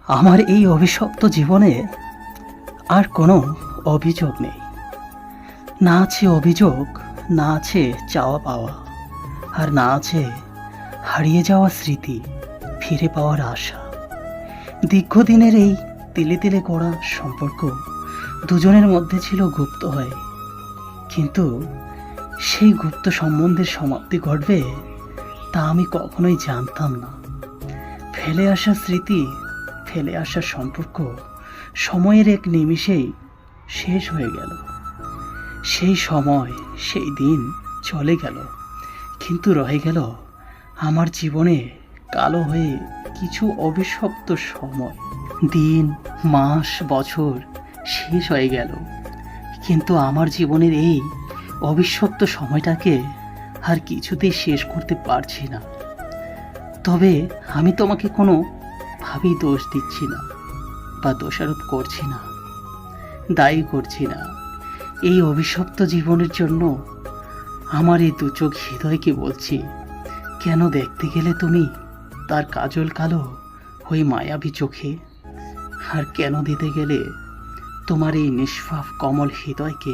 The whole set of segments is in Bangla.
আমার এই অভিশপ্ত জীবনে আর কোনো অভিযোগ নেই। না আছে অভিযোগ, না আছে চাওয়া পাওয়া, আর না আছে হারিয়ে যাওয়া স্মৃতি ফিরে পাওয়ার আশা। দীর্ঘদিনের এই তিলে তিলে করা সম্পর্ক দুজনের মধ্যে ছিল গুপ্ত হয়ে, কিন্তু সেই গুপ্ত সম্বন্ধের সমাপ্তি ঘটবে তা আমি কখনোই জানতাম না। ফেলে আসা স্মৃতি, ফেলে আসা সম্পর্ক সময়ের এক নিমিষেই শেষ হয়ে গেল। সেই সময়, সেই দিন চলে গেল, কিন্তু রয়ে গেল আমার জীবনে কালো হয়ে কিছু অভিশপ্ত সময়। দিন, মাস, বছর শেষ হয়ে গেল, কিন্তু আমার জীবনের এই অভিশপ্ত সময়টাকে আর কিছুতেই শেষ করতে পারছি না। তবে আমি তোমাকে কোনোভাবেই দোষ দিচ্ছি না বা দোষারোপ করছি না, দায়ী করছি না। এই অভিশপ্ত জীবনের জন্য আমার এই দু চোখ হৃদয়কে বলছি, কেন দেখতে গেলে তুমি তার কাজল কালো ওই মায়াবী চোখে? আর কেন দিতে গেলে তোমার এই নিষ্পাপ কমল হৃদয়কে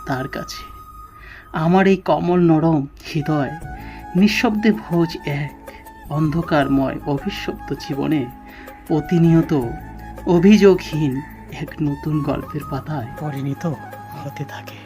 তার কাছে? আমার এই কমল নরম হৃদয় নিঃশব্দে ভোজ এক অন্ধকারময় অভিশপ্ত জীবনে প্রতিনিয়ত অভিযোগহীন এক নতুন গল্পের পাতায় পরিণত হতে থাকে।